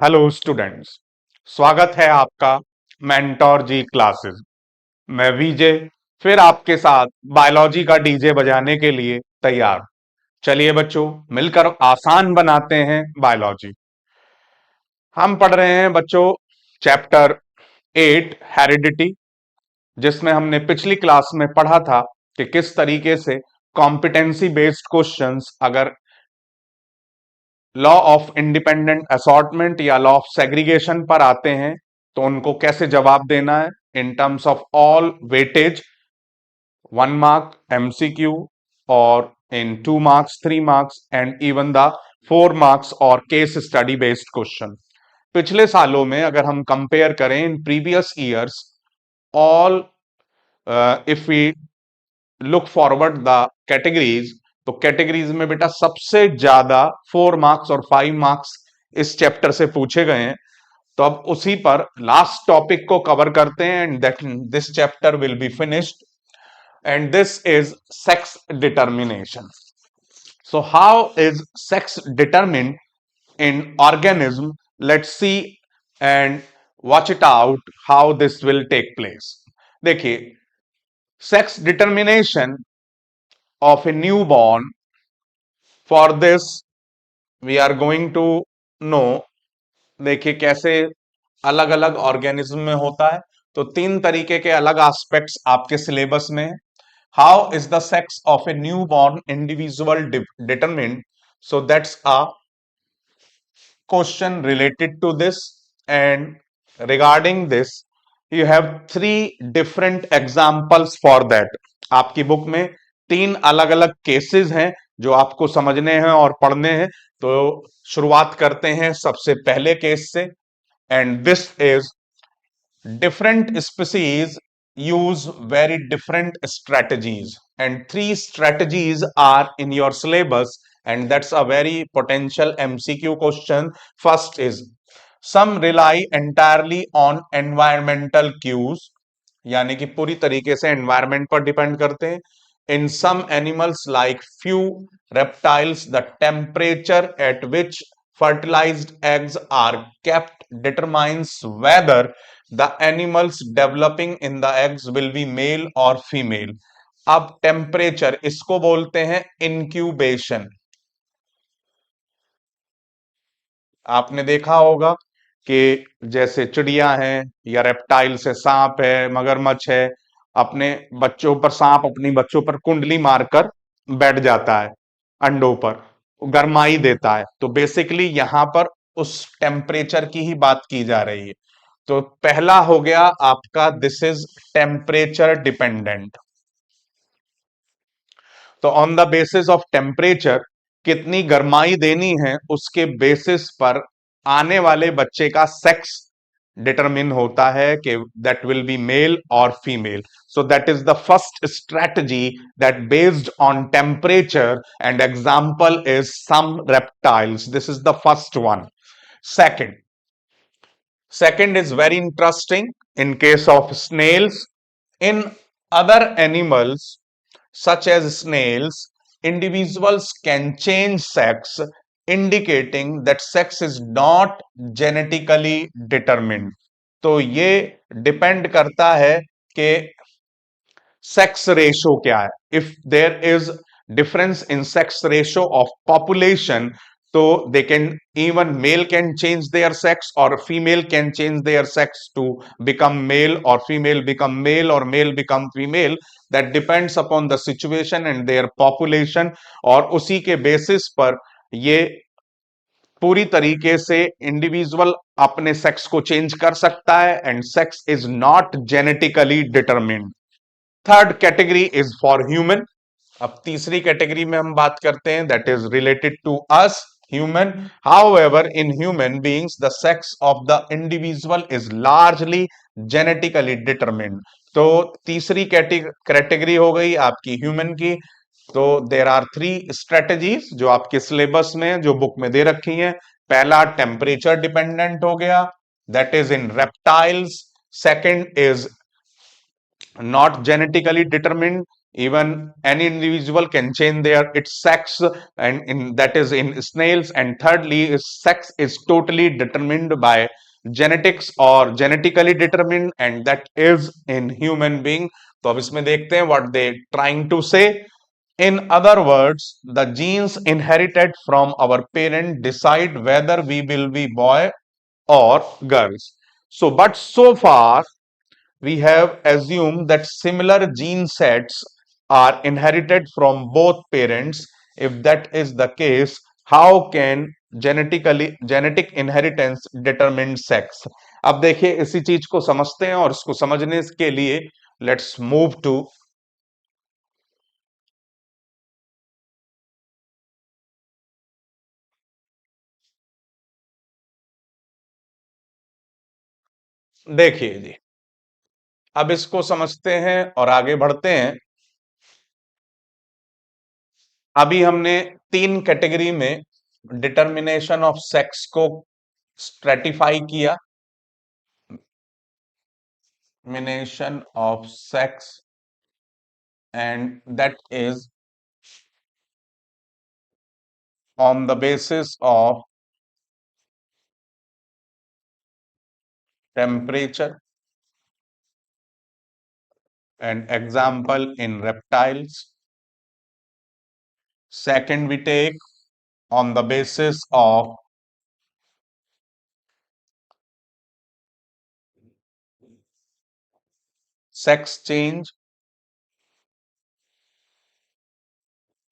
Hello students, स्वागत है आपका मेंटोर जी क्लासेस। मैं विजय फिर आपके साथ बायोलॉजी का डीजे बजाने के लिए तैयार। चलिए बच्चों, मिलकर आसान बनाते हैं बायोलॉजी। हम पढ़ रहे हैं बच्चों चैप्टर 8 हेरिडिटी, जिसमें हमने पिछली क्लास में पढ़ा था कि किस तरीके से कॉम्पिटेंसी बेस्ड क्वेश्चंस अगर लॉ ऑफ इंडिपेंडेंट असॉर्टमेंट या लॉ ऑफ सेग्रीगेशन पर आते हैं तो उनको कैसे जवाब देना है in terms of all weightage, 1 mark MCQ और in 2 marks, 3 marks and even the 4 marks और केस स्टडी बेस्ड क्वेश्चन। पिछले सालों में अगर हम कंपेयर करें in previous years, all if we look forward the categories, तो कैटेगरीज में बेटा सबसे ज्यादा 4 मार्क्स और 5 मार्क्स इस चैप्टर से पूछे गए हैं। तो अब उसी पर लास्ट टॉपिक को कवर करते हैं and that this chapter will be finished and this is sex determination. So how is sex determined in organism? Let's see and watch it out how this will take place. देखिए, sex determination of a newborn, for this we are going to know, देखिए कैसे अलग अलग organism में होता है। तो 3 तरीके के अलग एस्पेक्ट्स आपके सिलेबस में है। How is the sex of a new born individual determined? So that's a question related to this, and regarding this you have 3 different examples for that. आपकी बुक में 3 अलग-अलग केसेस हैं जो आपको समझने हैं और पढ़ने हैं। तो शुरुआत करते हैं सबसे पहले केस से, and this is different species use very different strategies, and 3 strategies are in your syllabus, and that's a very potential MCQ question. First is, some rely entirely on environmental cues, यानी कि पूरी तरीके से environment पर depend करते हैं। In some animals like few reptiles, the temperature at which fertilized eggs are kept determines whether the animals developing in the eggs will be male or female. अब temperature, इसको बोलते हैं इंक्यूबेशन। आपने देखा होगा कि जैसे चिड़िया हैं या रेप्टाइल्स है, सांप है, मगरमच्छ है, अपने बच्चों पर, सांप अपनी बच्चों पर कुंडली मारकर बैठ जाता है अंडों पर, गरमाई देता है। तो बेसिकली यहां पर उस टेम्परेचर की ही बात की जा रही है। तो पहला हो गया आपका, दिस इज टेम्परेचर डिपेंडेंट। तो on the basis of temperature, कितनी गर्माई देनी है उसके बेसिस पर आने वाले बच्चे का सेक्स डिटरमिन होता है कि दैट विल बी मेल और female. So that is the first strategy that based on temperature, and example is some reptiles. This is the first one. Second is very interesting in case of snails. In other animals, such as snails, individuals can change sex, indicating that sex is not genetically determined. तो ये depend करता है कि sex ratio क्या है। If there is difference in sex ratio of population, तो they can, even male can change their sex और female can change their sex to become male, और फीमेल बिकम मेल और male become female. That depends upon the situation and their population, और उसी के basis पर ये पूरी तरीके से इंडिविजुअल अपने सेक्स को चेंज कर सकता है, and sex is not genetically determined. Third category is for human. अब तीसरी कैटेगरी में हम बात करते हैं, that is related to us human. However, in human beings the sex of the individual is largely genetically determined. तो तीसरी category हो गई आपकी ह्यूमन की। तो देर आर 3 स्ट्रेटजीज जो आपके सिलेबस में, जो बुक में दे रखी हैं। पहला टेम्परेचर डिपेंडेंट हो गया, that is in reptiles. Second is not genetically determined, Even any individual can change their its sex, and in that is in snails. And thirdly, is sex is totally determined by genetics or genetically determined, and that is in human being. तो अब इसमें देखते हैं what they trying to say. In other words, the genes inherited from our parent decide whether we will be boy or girls. So but so far we have assumed that similar gene sets are inherited from both parents. If that is the case, how can genetic inheritance determine sex? अब देखिए इसी चीज को समझते हैं, और इसको समझने के लिए लेट्स मूव टू, देखिए जी, अब इसको समझते हैं और आगे बढ़ते हैं। अभी हमने तीन कैटेगरी में डिटर्मिनेशन ऑफ सेक्स को स्ट्रेटिफाई किया। Determination of sex, and that is on the basis of temperature, and example in reptiles. Second, we take on the basis of sex change.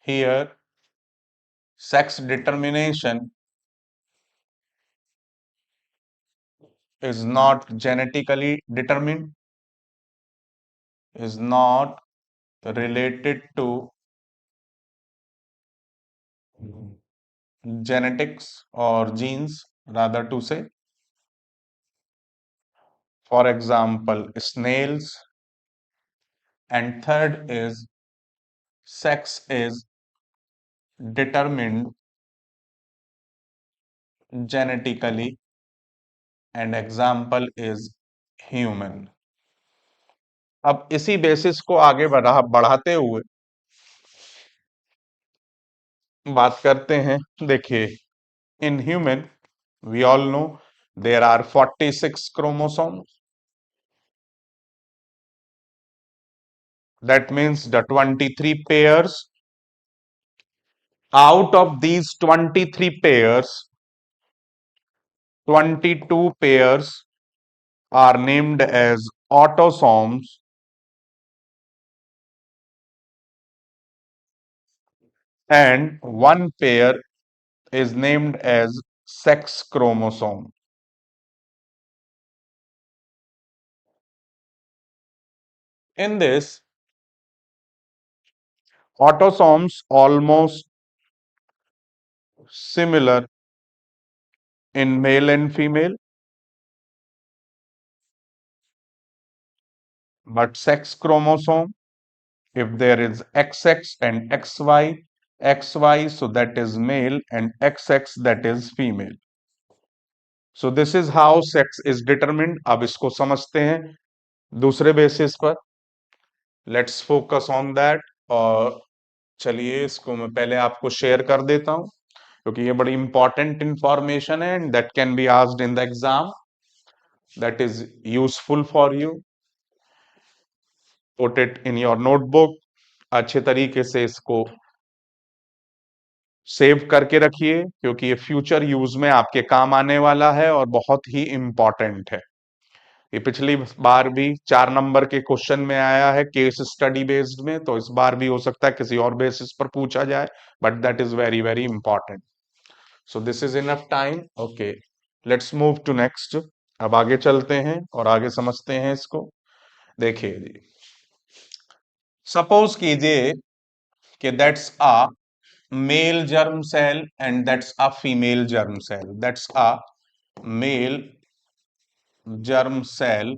Here sex determination is not genetically determined, is not related to genetics or genes, rather to say. For example, snails. And third is sex is determined genetically, and example is human. अब इसी basis को आगे बढ़ाते हुए बात करते हैं। देखिए, in human we all know there are 46 chromosomes. That means the 23 pairs. Out of these 23 pairs, 22 pairs are named as autosomes, and one pair is named as sex chromosome. In this, autosomes almost similar in male and female, but sex chromosome, if there is XX and XY, so that is male, and XX, that is female. So this is how sex is determined. अब इसको समझते हैं दूसरे basis पर। Let's focus on that. और चलिए इसको मैं पहले आपको शेयर कर देता हूं, क्योंकि ये बड़ी इंपॉर्टेंट इंफॉर्मेशन है, and that can be asked in the exam, that is useful for you. Put it in your notebook, अच्छे तरीके से इसको सेव करके रखिए, क्योंकि ये फ्यूचर यूज में आपके काम आने वाला है और बहुत ही इंपॉर्टेंट है। ये पिछली बार भी 4 नंबर के क्वेश्चन में आया है केस स्टडी बेस्ड में, तो इस बार भी हो सकता है किसी और बेसिस पर पूछा जाए, but that is very very important. So this is enough time. Okay, let's move to next. अब आगे चलते हैं और आगे समझते हैं इसको। देखिए जी, सपोज कीजिए कि that's a male germ cell and that's a female germ cell, that's a male germ cell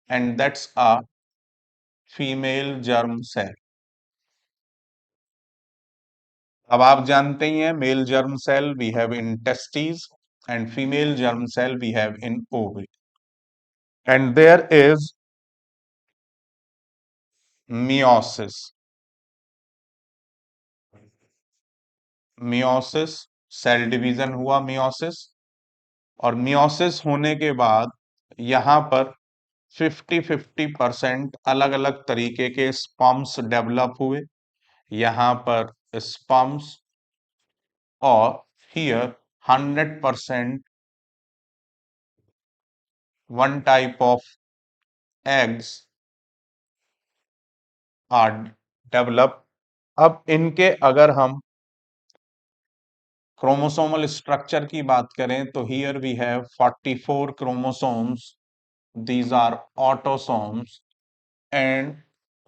and that's a female germ cell. अब आप जानते ही हैं male germ cell we have in testis and female germ cell we have in ovary, and there is meiosis. Meiosis, cell division हुआ meiosis. और meiosis होने के बाद यहां पर 50-50% अलग अलग तरीके के स्पर्म्स डेवलप हुए। यहां पर स्पर्म्स, और here 100% one type of eggs are develop. अब इनके अगर हम क्रोमोसोमल स्ट्रक्चर की बात करें तो here we have 44 chromosomes, these are autosomes, and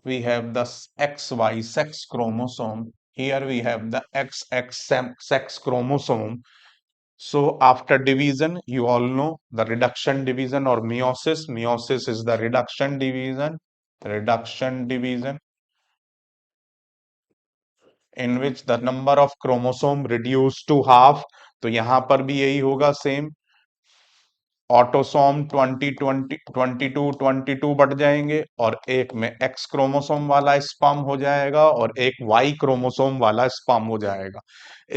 we have the XY sex chromosome. Here we have the XX sex chromosome. So after division, you all know the reduction division or meiosis. Meiosis is the reduction division. Reduction division in which the number of chromosome reduced to half. तो यहां पर भी यही होगा same. Autosome 22 बढ़ जाएंगे और एक में एक्स क्रोमोसोम वाला स्पर्म हो जाएगा और एक वाई क्रोमोसोम वाला स्पर्म हो जाएगा।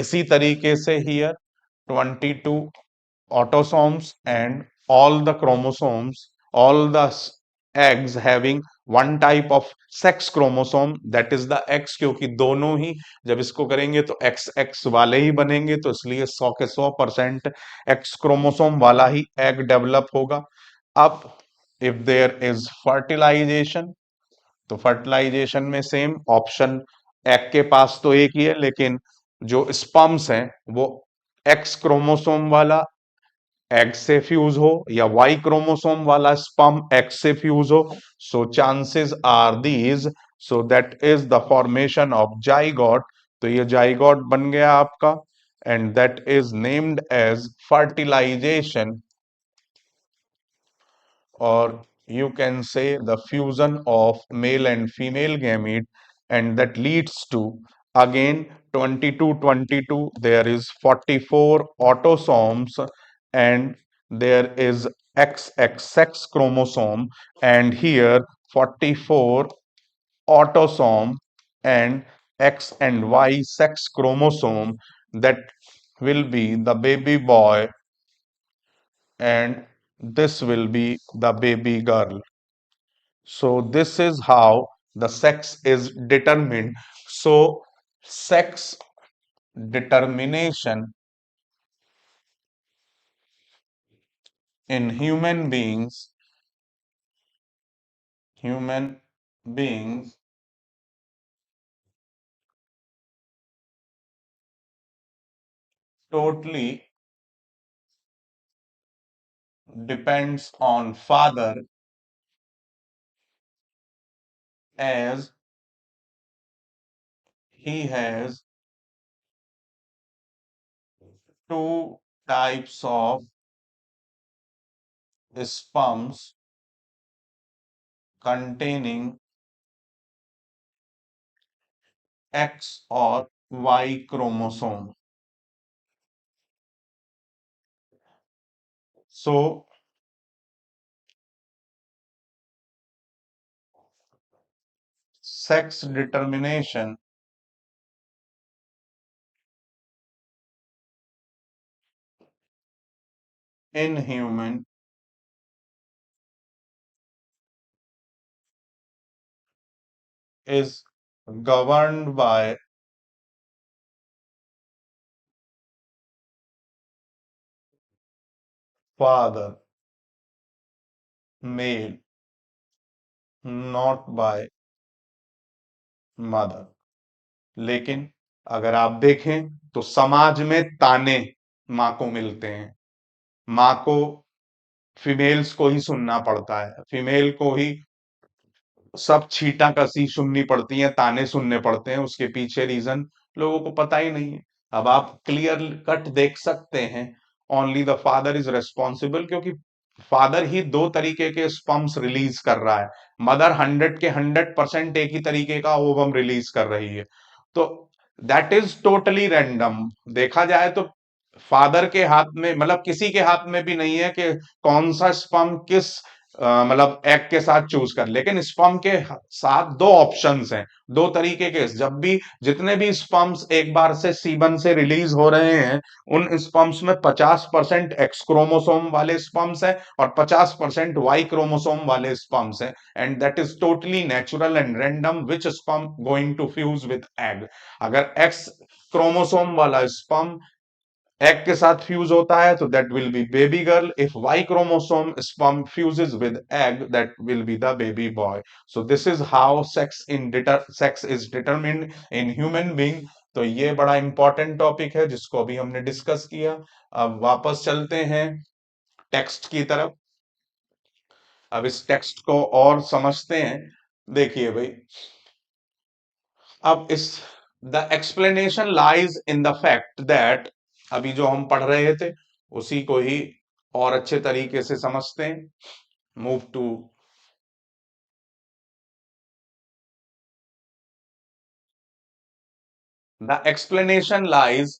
इसी तरीके से here 22 autosomes and all the chromosomes, all the eggs having one type of sex chromosome, that is the X, क्योंकि दोनों ही जब इसको करेंगे तो एक्स एक्स वाले ही बनेंगे, तो इसलिए 100 के 100% एक्स क्रोमोसोम वाला ही एग डेवलप होगा। अब इफ देयर इज फर्टिलाइजेशन, तो फर्टिलाइजेशन में सेम ऑप्शन, एग के पास तो एक ही है, लेकिन जो स्पर्म्स हैं वो एक्स क्रोमोसोम वाला एग से फ्यूज हो या वाई क्रोमोसोम वाला स्पर्म एग से फ्यूज हो। So chances are these, so that is the formation of zygote. तो ये जाइगोट बन गया आपका, and that is named as fertilization, or you can say the fusion of male and female gamete, and that leads to again 22 there is 44 autosomes, and there is XX sex chromosome, and here 44 autosome and X and Y sex chromosome, that will be the baby boy, and this will be the baby girl. So this is how the sex is determined. So sex determination in human beings totally depends on father, as he has two types of sperms containing X or Y chromosome. So sex determination in human is governed by father, male, not by mother. लेकिन अगर आप देखें तो समाज में ताने माँ को मिलते हैं। माँ को फीमेल्स को ही सुनना पड़ता है, फीमेल को ही सब छीटा कसी सुननी पड़ती है, ताने सुनने पड़ते हैं। उसके पीछे रीजन लोगों को पता ही नहीं है। अब आप क्लियर कट देख सकते हैं, only the father is responsible, क्योंकि फादर ही दो तरीके के स्पर्म्स रिलीज कर रहा है, मदर 100 के 100% एक ही तरीके का ओवम रिलीज कर रही है। तो दैट इज टोटली रैंडम। देखा जाए तो फादर के हाथ में, मतलब किसी के हाथ में भी नहीं है कि कौन सा स्पर्म किस मतलब एग के साथ चूज कर, लेकिन स्पर्म के साथ दो ऑप्शंस हैं, दो तरीके के। जब भी जितने भी स्पर्म्स एक बार से सीबन से रिलीज हो रहे हैं, उन स्पर्म्स में 50% एक्स क्रोमोसोम वाले स्पर्म्स हैं और 50% वाई क्रोमोसोम वाले स्पर्म्स हैं, and that is totally natural and random which sperm going to fuse with egg. अगर एक्स क्रोमोसोम वाला स्पर्म एग के साथ फ्यूज होता है तो that will be baby girl, if Y chromosome sperm fuses with egg that will be the baby boy. So this is how sex is determined in human being. तो ये बड़ा important topic है जिसको अभी हमने डिस्कस किया। अब वापस चलते हैं टेक्स्ट की तरफ। अब इस टेक्स्ट को और समझते हैं। देखिए भाई, अब इस the explanation lies in the fact that, अभी जो हम पढ़ रहे थे उसी को ही और अच्छे तरीके से समझते हैं। Move to the explanation lies,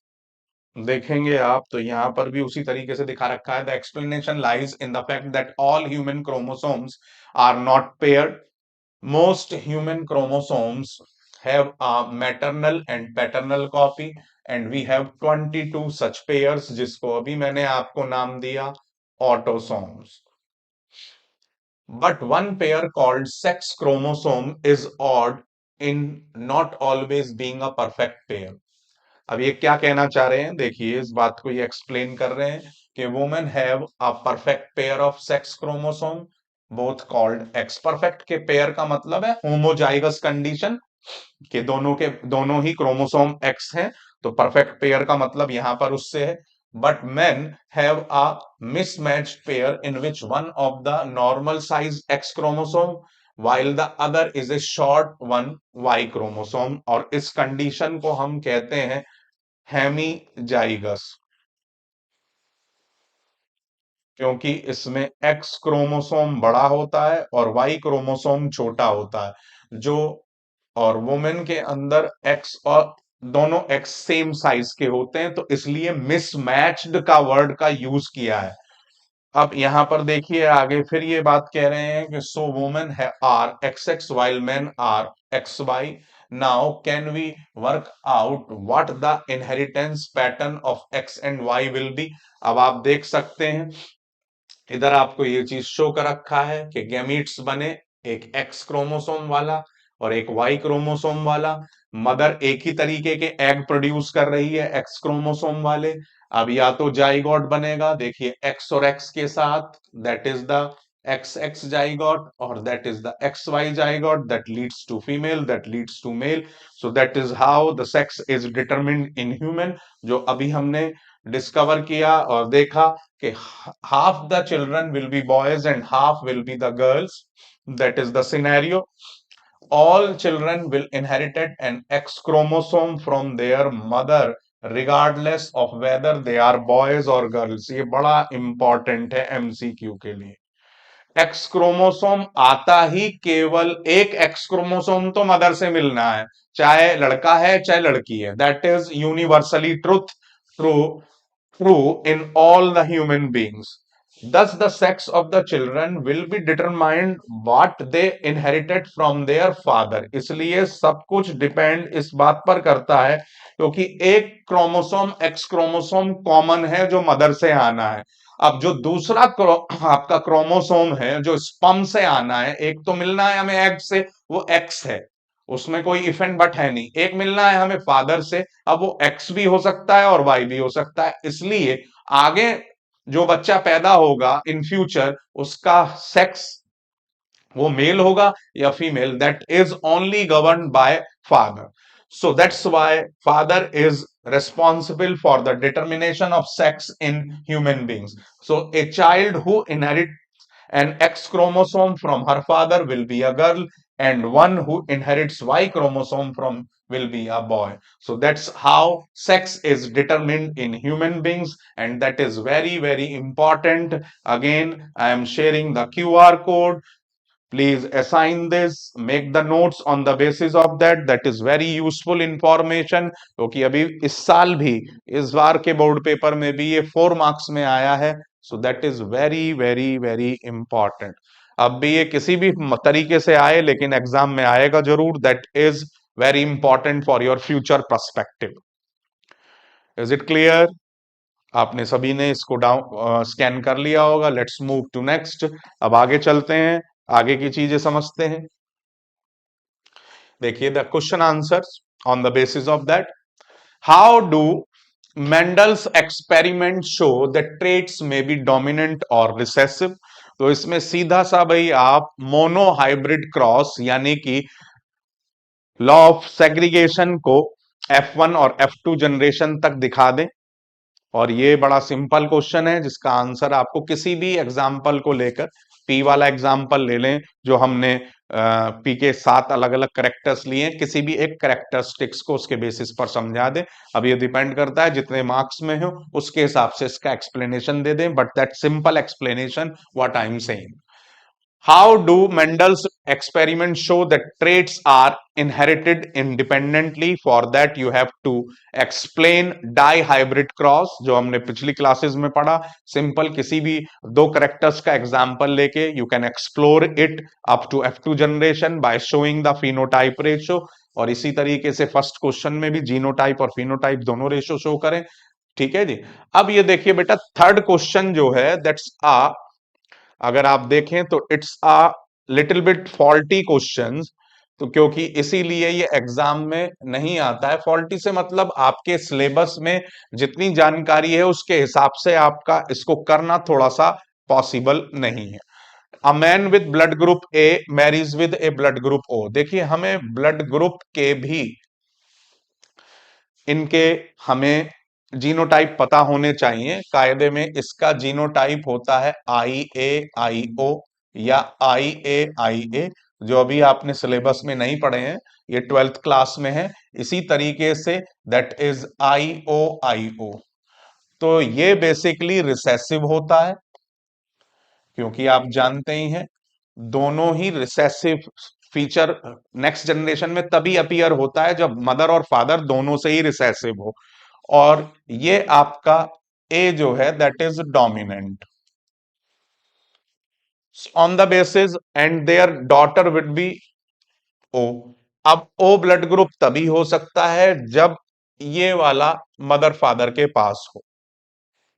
देखेंगे आप तो यहां पर भी उसी तरीके से दिखा रखा है। The explanation lies in the fact that all human chromosomes are not paired. Most human chromosomes have a maternal and paternal copy, and we have 22 such pairs जिसको अभी मैंने आपको नाम दिया autosomes. But one pair called sex chromosome is odd in not always being a perfect pair. अब ये क्या कहना चाह रहे हैं, देखिए इस बात को ये एक्सप्लेन कर रहे हैं कि women have a perfect pair of sex chromosome both called x. Perfect के पेयर का मतलब है होमोजाइगस कंडीशन, कि दोनों ही क्रोमोसोम एक्स हैं, तो परफेक्ट पेयर का मतलब यहां पर उससे है। But men have a mismatched pair in which one of the normal size X chromosome while the other is a short one Y chromosome, और इस कंडीशन को हम कहते हैं हेमीजाइगस, क्योंकि इसमें एक्स क्रोमोसोम बड़ा होता है और वाई क्रोमोसोम छोटा होता है। जो और वुमेन के अंदर एक्स और दोनों एक्स सेम साइज के होते हैं, तो इसलिए मिसमैच्ड का वर्ड का यूज किया है। अब यहां पर देखिए आगे फिर ये बात कह रहे हैं कि so women are X X while men are X Y. Now can we work out what the inheritance pattern of X and Y will be. अब आप देख सकते हैं इधर आपको ये चीज शो कर रखा है कि गैमीट्स बने, एक एक्स क्रोमोसोम वाला और एक वाई क्रोमोसोम वाला। मदर एक ही तरीके के एग प्रोड्यूस कर रही है एक्स क्रोमोसोम वाले। अब या तो जाइगोट बनेगा, देखिए एक्स और एक्स के साथ, that is the X X zygote, और that is the X Y zygote that leads to female, that leads to male. So that is how the sex is determined in human, जो अभी हमने discover किया और देखा कि half the children will be boys and half will be the girls. That is the scenario. All children will inherit an X chromosome from their mother regardless of whether they are boys or girls. ये बड़ा important है MCQ के लिए। X chromosome आता ही केवल एक x chromosome तो mother से मिलना है, चाहे लड़का है चाहे लड़की है। That is universally truth, true true in all the human beings. Thus, the sex of the children will be determined what they inherited from their father. इसलिए सब कुछ डिपेंड इस बात पर करता है क्योंकि एक क्रोमोसोम एक्स क्रोमोसोम कॉमन है जो मदर से आना है। अब जो दूसरा आपका क्रोमोसोम है जो स्पर्म से आना है, एक तो मिलना है हमें एग से, वो एक्स है, उसमें कोई इफ एंड बट है नहीं। एक मिलना है हमें फादर से, अब वो एक्स भी हो सकता है और वाई भी हो सकता है। इसलिए आगे जो बच्चा पैदा होगा इन फ्यूचर, उसका सेक्स वो मेल होगा या female, that is only govern by father. So that's why father is responsible for the determination of sex in human beings. So a child who inherits an X chromosome from her father will be a girl, and one who inherits Y chromosome from will be a boy. So that's how sex is determined in human beings, and that is very, very important. Again, I am sharing the QR code. Please assign this, make the notes on the basis of that. That is very useful information, क्योंकि अभी इस साल भी इस बार के board paper में भी ये 4 मार्क्स में आया है। सो that is very very very important. अब भी ये किसी भी तरीके से आए लेकिन एग्जाम में आएगा जरूर, that is very important for your future perspective. Is it clear? आपने सभी ने इसको डाउन स्कैन कर लिया होगा। Let's move to next. अब आगे चलते हैं, आगे की चीजें समझते हैं। देखिए the question answers on the basis of that, how do Mendel's experiment show that traits में बी डोमिनेंट और रिसेसिव। तो इसमें सीधा सा भाई आप मोनो हाइब्रिड क्रॉस यानी कि लॉ ऑफ सेग्रीगेशन को F1 और F2 जनरेशन तक दिखा दें। और ये बड़ा सिंपल क्वेश्चन है जिसका आंसर आपको किसी भी एग्जाम्पल को लेकर, पी वाला एग्जाम्पल ले लें जो हमने पी के 7 अलग अलग करेक्टर्स लिए हैं, किसी भी एक करेक्टरिस्टिक्स को उसके बेसिस पर समझा दें। अब ये डिपेंड करता है जितने मार्क्स में हो उसके हिसाब से इसका एक्सप्लेनेशन दे दें, but that simple explanation what I am saying. How do Mendel's experiments show that traits are inherited independently? For that you have to explain dihybrid cross, जो हमने पिछली क्लासेस में पढ़ा। सिंपल किसी भी दो करेक्टर्स का एग्जांपल लेके you can explore it up to F2 generation by showing the phenotype ratio। और इसी तरीके से फर्स्ट क्वेश्चन में भी जीनोटाइप और फिनोटाइप दोनों रेशो शो करें। ठीक है जी। अब ये देखिए बेटा थर्ड क्वेश्चन जो है दैट्स अगर आप देखें तो it's a little bit faulty questions. तो क्योंकि इसीलिए ये एग्जाम में नहीं आता है। फॉल्टी से मतलब आपके सिलेबस में जितनी जानकारी है उसके हिसाब से आपका इसको करना थोड़ा सा पॉसिबल नहीं है। A man with blood group A marriage with a blood group O. देखिए हमें ब्लड ग्रुप के भी इनके हमें जीनोटाइप पता होने चाहिए। कायदे में इसका जीनोटाइप होता है IA IO या IA IA, जो अभी आपने सिलेबस में नहीं पढ़े हैं, ये 12th क्लास में है। इसी तरीके से दैट इज IOIO। तो ये बेसिकली रिसेसिव होता है, क्योंकि आप जानते ही हैं दोनों ही रिसेसिव फीचर नेक्स्ट जनरेशन में तभी अपीयर होता है जब मदर और फादर दोनों से ही रिसेसिव हो। और ये आपका ए जो है that is dominant on the basis and their daughter would be O. अब ओ ब्लड ग्रुप तभी हो सकता है जब ये वाला मदर फादर के पास हो,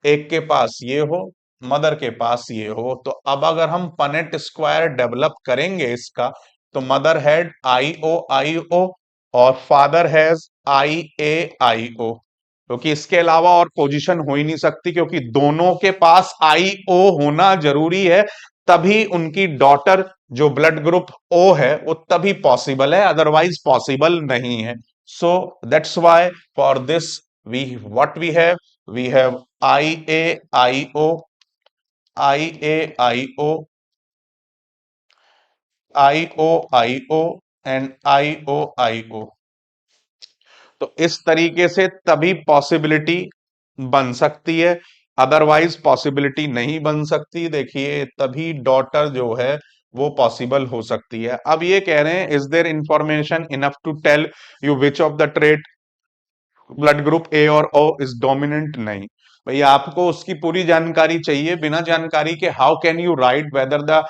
एक के पास ये हो, मदर के पास ये हो। तो अब अगर हम पनेट स्क्वायर डेवलप करेंगे इसका, तो मदर हैड IOIO और फादर हैज IA IO, क्योंकि इसके अलावा और पोजीशन हो ही नहीं सकती, क्योंकि दोनों के पास IO होना जरूरी है, तभी उनकी डॉटर जो ब्लड ग्रुप O है वो तभी पॉसिबल है, अदरवाइज पॉसिबल नहीं है। So that's why for this we what we have IAIO IAIO IOIO and IOIO। तो इस तरीके से तभी पॉसिबिलिटी बन सकती है, अदरवाइज पॉसिबिलिटी नहीं बन सकती। देखिए तभी डॉटर जो है वो पॉसिबल हो सकती है। अब ये कह रहे हैं is there information enough to tell you which of the trait blood group A और ओ इज डोमिनेंट। नहीं भाई, आपको उसकी पूरी जानकारी चाहिए। बिना जानकारी के how can you right whether the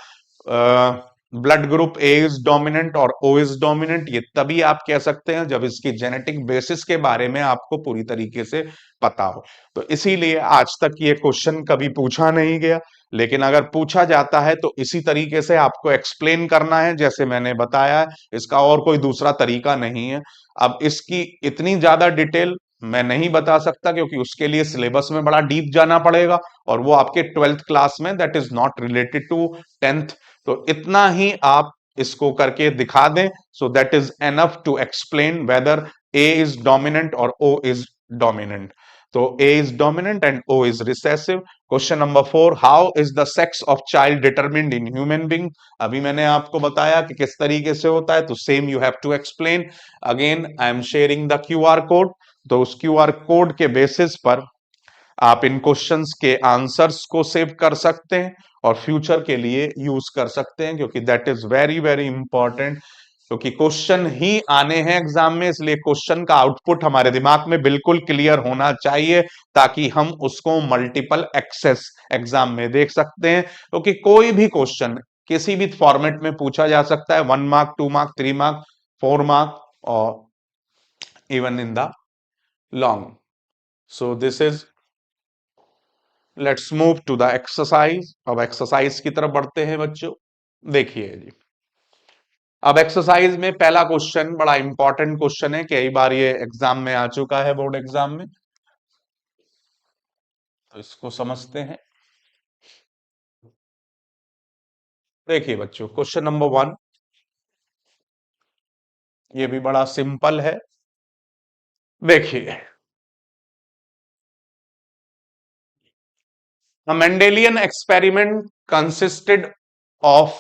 blood group A is dominant और ओ इज डोमिनेंट। ये तभी आप कह सकते हैं जब इसकी जेनेटिक बेसिस के बारे में आपको पूरी तरीके से पता हो। तो इसीलिए आज तक ये क्वेश्चन कभी पूछा नहीं गया, लेकिन अगर पूछा जाता है तो इसी तरीके से आपको एक्सप्लेन करना है जैसे मैंने बताया है। इसका और कोई दूसरा तरीका नहीं है। अब इसकी इतनी ज्यादा डिटेल मैं नहीं बता सकता, क्योंकि उसके लिए सिलेबस में बड़ा डीप जाना पड़ेगा, और वो आपके 12th क्लास में, that is not related to 10th। तो इतना ही आप इसको करके दिखा दें, so that is enough to explain whether A is dominant और ओ इज डोमिनेंट। तो A is dominant and O is recessive। Question number 4, how is the sex of child determined in human being. अभी मैंने आपको बताया कि किस तरीके से होता है, तो same you have to explain. Again I am sharing the QR code, तो उस QR कोड के बेसिस पर आप इन क्वेश्चंस के आंसर्स को सेव कर सकते हैं और फ्यूचर के लिए यूज कर सकते हैं, क्योंकि that is very very important. क्योंकि क्वेश्चन ही आने हैं एग्जाम में, इसलिए क्वेश्चन का आउटपुट हमारे दिमाग में बिल्कुल क्लियर होना चाहिए, ताकि हम उसको मल्टीपल एक्सेस एग्जाम में देख सकते हैं। क्योंकि कोई भी क्वेश्चन किसी भी फॉर्मेट में पूछा जा सकता है, 1 मार्क, 2 मार्क, 3 मार्क, 4 मार्क और even in the long. So this is, let's move to the exercise. अब एक्सरसाइज की तरफ बढ़ते हैं बच्चों। देखिए जी, अब एक्सरसाइज में पहला क्वेश्चन बड़ा इंपॉर्टेंट क्वेश्चन है, कई बार ये एग्जाम में आ चुका है, बोर्ड एग्जाम में, तो इसको समझते हैं। देखिए बच्चों, क्वेश्चन नंबर 1, ये भी बड़ा सिंपल है। देखिए, a Mendelian experiment consisted of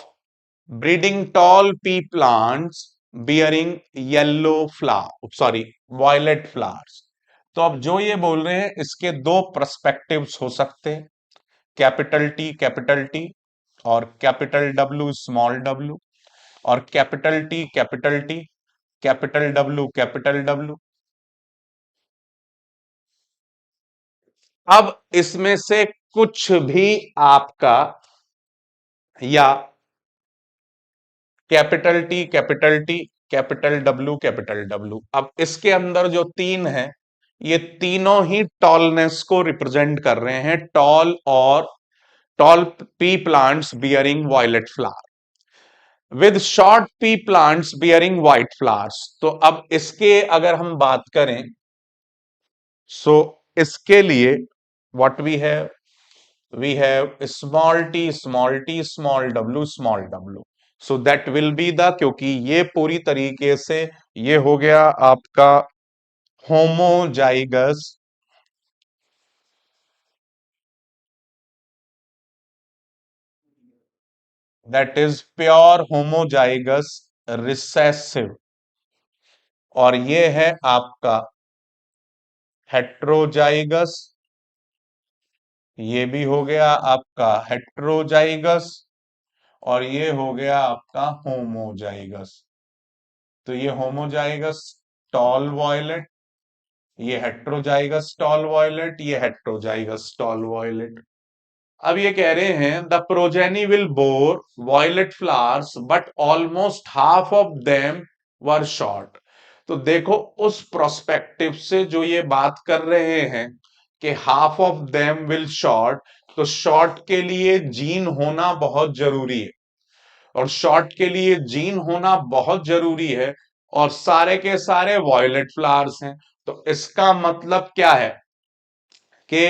breeding tall pea plants bearing yellow flower, sorry, violet flowers। तो अब जो ये बोल रहे हैं इसके दो पर्सपेक्टिव्स हो सकते हैं, कैपिटल टी और कैपिटल डब्ल्यू स्मॉल डब्ल्यू, और capital T capital T, capital W capital W. अब इसमें से कुछ भी आपका, या capital T capital T, capital W, अब इसके अंदर जो तीन है, ये तीनों ही टॉलनेस को रिप्रेजेंट कर रहे हैं, टॉल और tall pea plants bearing violet flower with short pea plants bearing white flowers. तो अब इसके अगर हम बात करें, सो इसके लिए what we have small T small W, so that will be the, क्योंकि ये पूरी तरीके से ये हो गया आपका homozygous, that is pure homozygous recessive, और ये है आपका हेट्रोजाइगस, ये भी हो गया आपका हेट्रोजाइगस, और ये हो गया आपका होमोजाइगस। तो ये होमोजाइगस टॉल वॉयलेट, ये हेट्रोजाइगस टॉल वॉयलेट, ये हेट्रोजाइगस टॉल वॉयलेट। अब ये कह रहे हैं the progeny will bore violet flowers but almost half of them were short. तो देखो, उस प्रोस्पेक्टिव से जो ये बात कर रहे हैं कि half of them will short, तो शॉर्ट के लिए जीन होना बहुत जरूरी है, और शॉर्ट के लिए जीन होना बहुत जरूरी है, और सारे के सारे वॉयलेट फ्लावर्स हैं। तो इसका मतलब क्या है कि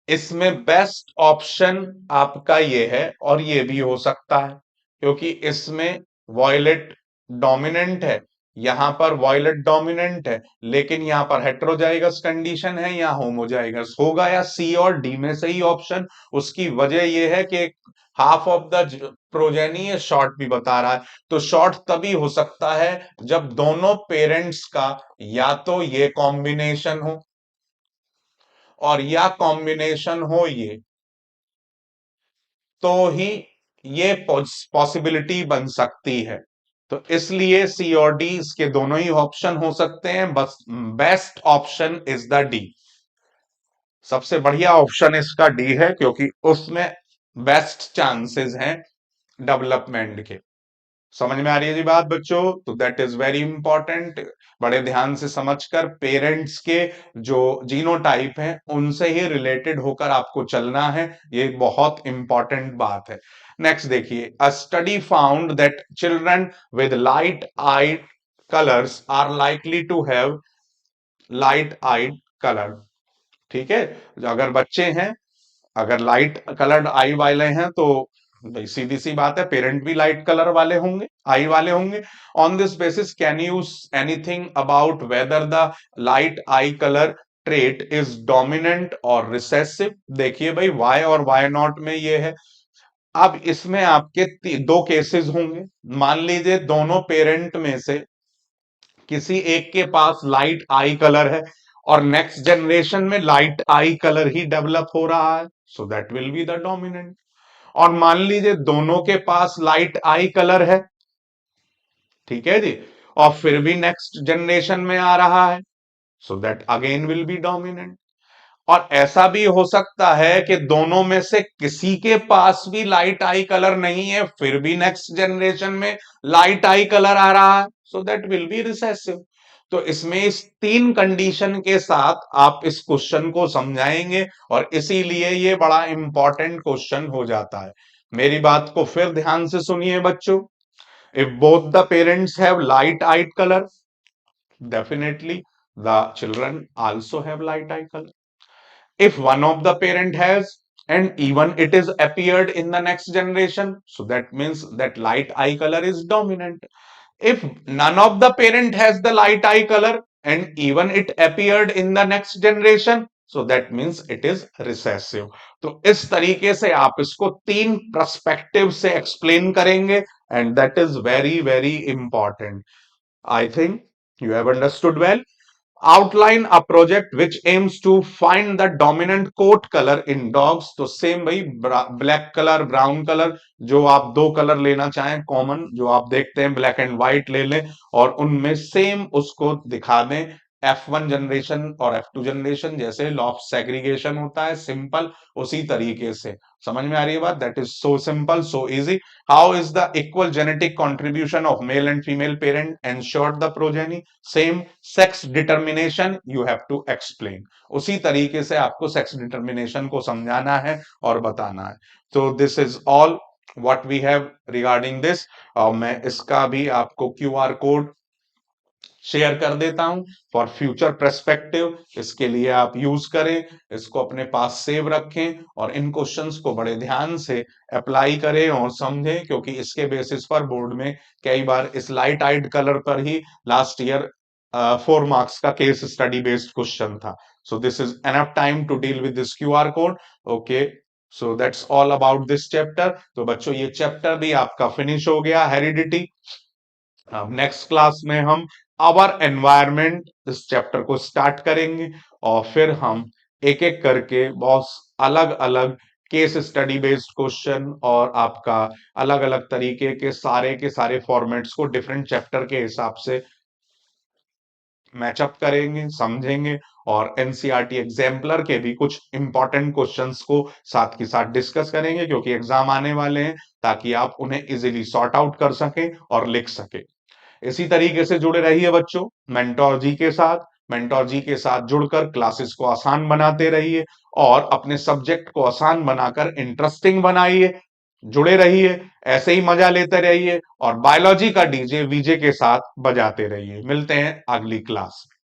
इसमें बेस्ट ऑप्शन आपका ये है, और ये भी हो सकता है, क्योंकि इसमें वॉयलेट डोमिनेंट है, यहां पर वॉयलेट डोमिनेंट है, लेकिन यहां पर हेट्रोजाइगस कंडीशन है, या होमोजाइगस होगा, या सी और डी में से ही ऑप्शन। उसकी वजह यह है कि हाफ ऑफ द प्रोजेनी है, शॉर्ट भी बता रहा है। तो शॉर्ट तभी हो सकता है जब दोनों पेरेंट्स का या तो ये कॉम्बिनेशन हो, और या कॉम्बिनेशन हो ये, तो ही ये पॉसिबिलिटी बन सकती है। तो इसलिए सी और डी, इसके दोनों ही ऑप्शन हो सकते हैं, बस best option is the D. सबसे बढ़िया ऑप्शन इसका डी है, क्योंकि उसमें बेस्ट चांसेस हैं डेवलपमेंट के। समझ में आ रही है जी बात बच्चों? तो दैट इज वेरी इंपॉर्टेंट, बड़े ध्यान से समझकर पेरेंट्स के जो जीनोटाइप हैं उनसे ही रिलेटेड होकर आपको चलना है, ये बहुत इंपॉर्टेंट बात है। नेक्स्ट देखिए, a study found that children with light eyed colours are likely to have light eyed colour. ठीक है, अगर बच्चे हैं, अगर लाइट कलर्ड आई वाले हैं, तो भाई सीधी सी बात है, पेरेंट भी लाइट कलर वाले होंगे, आई वाले होंगे। On this basis can you anything about whether the light I colour trait is dominant और रिसेसिव? देखिए भाई, वाई और वाई नॉट में ये है। अब इसमें आपके दो केसेस होंगे। मान लीजिए दोनों पेरेंट में से किसी एक के पास लाइट आई कलर है, और नेक्स्ट जनरेशन में लाइट आई कलर ही डेवलप हो रहा है, सो that will be the dominant. और मान लीजिए दोनों के पास लाइट आई कलर है, ठीक है जी, और फिर भी नेक्स्ट जनरेशन में आ रहा है, so that again will be dominant. और ऐसा भी हो सकता है कि दोनों में से किसी के पास भी लाइट आई कलर नहीं है, फिर भी नेक्स्ट जनरेशन में लाइट आई कलर आ रहा है, सो दैट विल बी रिसेसिव। तो इसमें इस तीन कंडीशन के साथ आप इस क्वेश्चन को समझाएंगे और इसीलिए ये बड़ा इंपॉर्टेंट क्वेश्चन हो जाता है। मेरी बात को फिर ध्यान से सुनिए बच्चों। If both the parents have light eyed colour, definitely the children also have light eye color. If one of the parent has and even it is appeared in the next generation, so that means that light eye color is dominant. If none of the parent has the light eye color and even it appeared in the next generation, so that means it is recessive. तो इस तरीके से आप इसको तीन perspective से explain करेंगे and that is very very important. I think you have understood well. Outline a project which aims to find the dominant coat color in dogs. तो सेम भाई ब्लैक कलर ब्राउन कलर, जो आप दो colour लेना चाहें common, जो आप देखते हैं ब्लैक एंड व्हाइट ले लें और उनमें सेम उसको दिखा दें। F1 जनरेशन और F2 जनरेशन जैसे लॉ ऑफ सेग्रीगेशन होता है सिंपल, उसी तरीके से। समझ में आ रही है बात? That is so simple, so easy. How is the equal genetic contribution of male and female parent ensured the progeny? Same sex determination you have to explain. उसी तरीके से आपको सेक्स डिटर्मिनेशन को समझाना है और बताना है। तो this is all what we have regarding this. और मैं इसका भी आपको क्यूआर कोड शेयर कर देता हूं फॉर फ्यूचर पर्सपेक्टिव। इसके लिए आप यूज करें, इसको अपने पास सेव रखें और इन क्वेश्चंस को बड़े ध्यान से अप्लाई करें और समझें, क्योंकि इसके बेसिस पर बोर्ड में कई बार इस लाइट आइड कलर पर ही लास्ट ईयर 4 मार्क्स का केस स्टडी बेस्ड क्वेश्चन था। So this is enough time to deal with this QR code. Okay, so that's all about this chapter. तो बच्चों ये चैप्टर भी आपका फिनिश हो गया, हेरिडिटी। अब नेक्स्ट क्लास में हम आवर एनवायरमेंट इस चैप्टर को स्टार्ट करेंगे और फिर हम एक एक करके बहुत अलग अलग केस स्टडी बेस्ड क्वेश्चन और आपका अलग अलग तरीके के सारे फॉर्मेट्स को डिफरेंट चैप्टर के हिसाब से मैचअप करेंगे, समझेंगे और एनसीईआरटी एग्जाम्पलर के भी कुछ इंपॉर्टेंट क्वेश्चंस को साथ के साथ डिस्कस करेंगे, क्योंकि एग्जाम आने वाले हैं, ताकि आप उन्हें इजीली सॉर्ट आउट कर सकें और लिख सकें। इसी तरीके से जुड़े रहिए बच्चों मेंटोर जी के साथ। मेंटोर जी के साथ जुड़कर क्लासेस को आसान बनाते रहिए और अपने सब्जेक्ट को आसान बनाकर इंटरेस्टिंग बनाइए। जुड़े रहिए, ऐसे ही मजा लेते रहिए और बायोलॉजी का डीजे वीजे के साथ बजाते रहिए। मिलते हैं अगली क्लास में।